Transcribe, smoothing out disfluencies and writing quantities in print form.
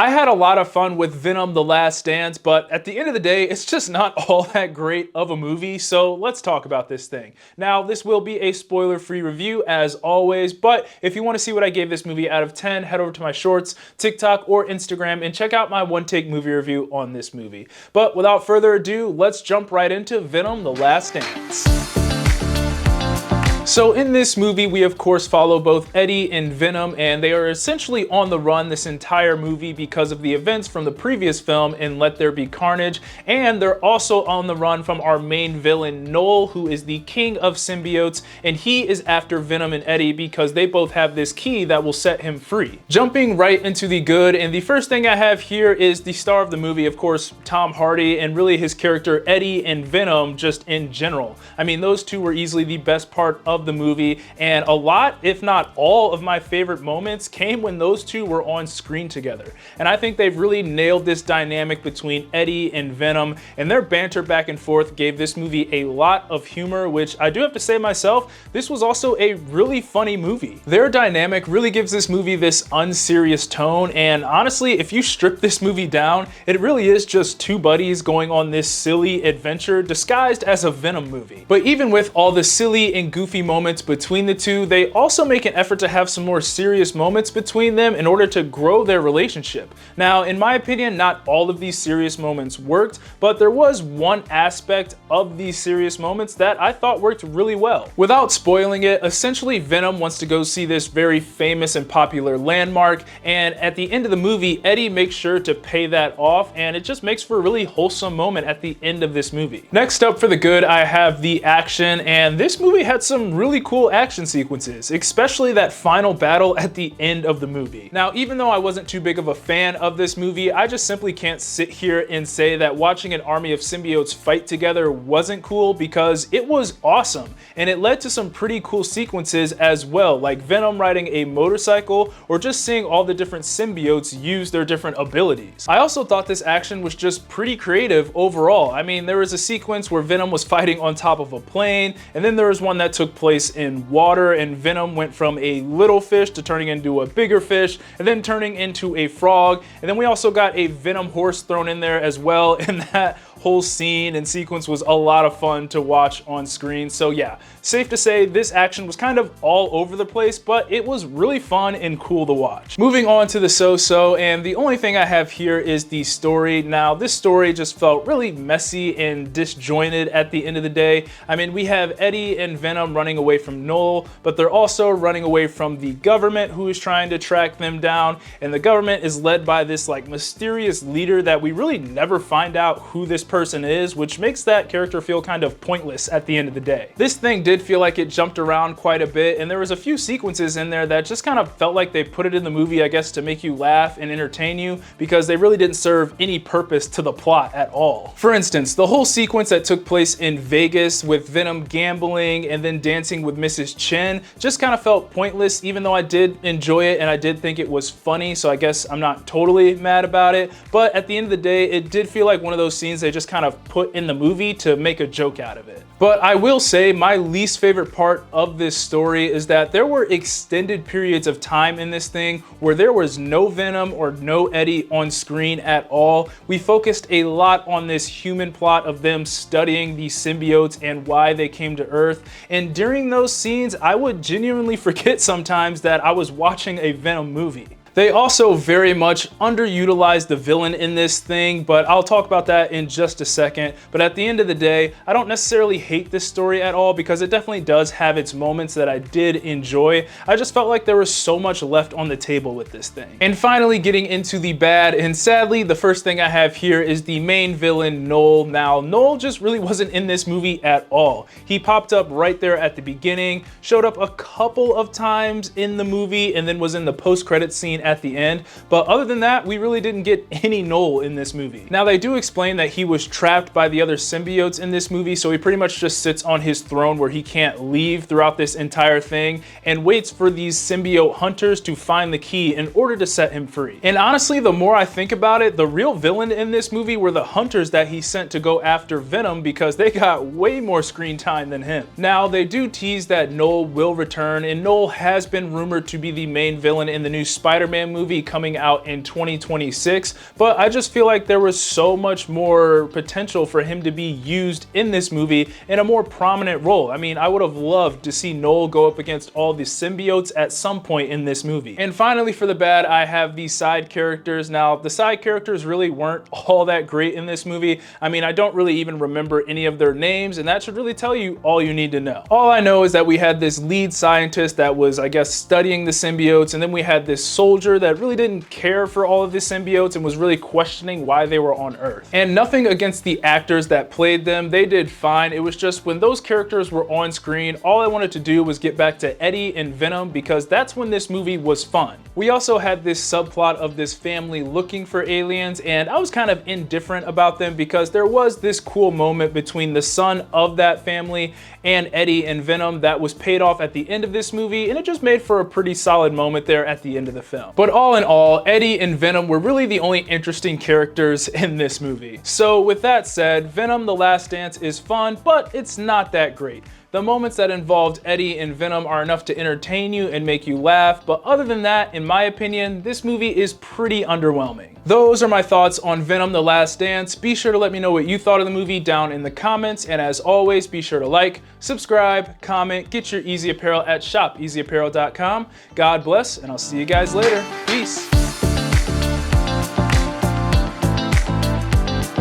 I had a lot of fun with Venom: The Last Dance, but at the end of the day, it's just not all that great of a movie, so let's talk about this thing. Now, this will be a spoiler-free review as always, but if you want to see what I gave this movie out of 10, head over to my shorts, TikTok, or Instagram and check out my one-take movie review on this movie. But without further ado, let's jump right into Venom: The Last Dance. So in this movie, we of course follow both Eddie and Venom, and they are essentially on the run this entire movie because of the events from the previous film in Let There Be Carnage, and they're also on the run from our main villain, Noel, who is the king of symbiotes, and he is after Venom and Eddie because they both have this key that will set him free. Jumping right into the good, and the first thing I have here is the star of the movie, of course, Tom Hardy, and really his character Eddie and Venom just in general. I mean, those two were easily the best part of the movie, and a lot, if not all, of my favorite moments came when those two were on screen together. And I think they've really nailed this dynamic between Eddie and Venom, and their banter back and forth gave this movie a lot of humor, which I do have to say myself, this was also a really funny movie. Their dynamic really gives this movie this unserious tone, and honestly, if you strip this movie down, it really is just two buddies going on this silly adventure disguised as a Venom movie. But even with all the silly and goofy moments between the two, they also make an effort to have some more serious moments between them in order to grow their relationship. Now, in my opinion, not all of these serious moments worked, but there was one aspect of these serious moments that I thought worked really well. Without spoiling it, essentially Venom wants to go see this very famous and popular landmark, and at the end of the movie, Eddie makes sure to pay that off, and it just makes for a really wholesome moment at the end of this movie. Next up for the good, I have the action, and this movie had some really cool action sequences, especially that final battle at the end of the movie. Now, even though I wasn't too big of a fan of this movie, I just simply can't sit here and say that watching an army of symbiotes fight together wasn't cool, because it was awesome, and it led to some pretty cool sequences as well, like Venom riding a motorcycle or just seeing all the different symbiotes use their different abilities. I also thought this action was just pretty creative overall. I mean, there was a sequence where Venom was fighting on top of a plane, and then there was one that took place in water, and Venom went from a little fish to turning into a bigger fish and then turning into a frog, and then we also got a Venom horse thrown in there as well, and that whole scene and sequence was a lot of fun to watch on screen. So yeah, safe to say this action was kind of all over the place, but it was really fun and cool to watch. Moving on to the so-so, and the only thing I have here is the story. Now, this story just felt really messy and disjointed at the end of the day. I mean, we have Eddie and Venom running away from Noel, but they're also running away from the government who is trying to track them down, and the government is led by this like mysterious leader that we really never find out who this person is, which makes that character feel kind of pointless at the end of the day. This thing did feel like it jumped around quite a bit, and there was a few sequences in there that just kind of felt like they put it in the movie, I guess, to make you laugh and entertain you, because they really didn't serve any purpose to the plot at all. For instance, the whole sequence that took place in Vegas with Venom gambling and then dancing with Mrs. Chen just kind of felt pointless, even though I did enjoy it and I did think it was funny, so I guess I'm not totally mad about it. But at the end of the day, it did feel like one of those scenes they just kind of put in the movie to make a joke out of it. But I will say my least favorite part of this story is that there were extended periods of time in this thing where there was no Venom or no Eddie on screen at all. We focused a lot on this human plot of them studying these symbiotes and why they came to Earth, and during those scenes I would genuinely forget sometimes that I was watching a Venom movie. They also very much underutilized the villain in this thing, but I'll talk about that in just a second. But at the end of the day, I don't necessarily hate this story at all, because it definitely does have its moments that I did enjoy. I just felt like there was so much left on the table with this thing. And finally, getting into the bad, and sadly, the first thing I have here is the main villain, Noel. Now, Noel just really wasn't in this movie at all. He popped up right there at the beginning, showed up a couple of times in the movie, and then was in the post-credit scene at the end, but other than that, we really didn't get any Noel in this movie. Now, they do explain that he was trapped by the other symbiotes in this movie, so he pretty much just sits on his throne where he can't leave throughout this entire thing and waits for these symbiote hunters to find the key in order to set him free. And honestly, the more I think about it, the real villain in this movie were the hunters that he sent to go after Venom, because they got way more screen time than him. Now, they do tease that Noel will return, and Noel has been rumored to be the main villain in the new Spider-Man Spider-Man movie coming out in 2026, but I just feel like there was so much more potential for him to be used in this movie in a more prominent role. I mean, I would have loved to see Noel go up against all the symbiotes at some point in this movie. And finally, for the bad, I have the side characters. Now, the side characters really weren't all that great in this movie. I mean, I don't really even remember any of their names, and that should really tell you all you need to know. All I know is that we had this lead scientist that was, I guess, studying the symbiotes, and then we had this soldier that really didn't care for all of the symbiotes and was really questioning why they were on Earth. And nothing against the actors that played them, they did fine. It was just when those characters were on screen, all I wanted to do was get back to Eddie and Venom, because that's when this movie was fun. We also had this subplot of this family looking for aliens, and I was kind of indifferent about them because there was this cool moment between the son of that family and Eddie and Venom that was paid off at the end of this movie, and it just made for a pretty solid moment there at the end of the film. But all in all, Eddie and Venom were really the only interesting characters in this movie. So with that said, Venom: The Last Dance is fun, but it's not that great. The moments that involved Eddie and Venom are enough to entertain you and make you laugh, but other than that, in my opinion, this movie is pretty underwhelming. Those are my thoughts on Venom: The Last Dance. Be sure to let me know what you thought of the movie down in the comments, and as always, be sure to like, subscribe, comment, get your Eazy Apparel at shopeasyapparel.com. God bless, and I'll see you guys later. Peace.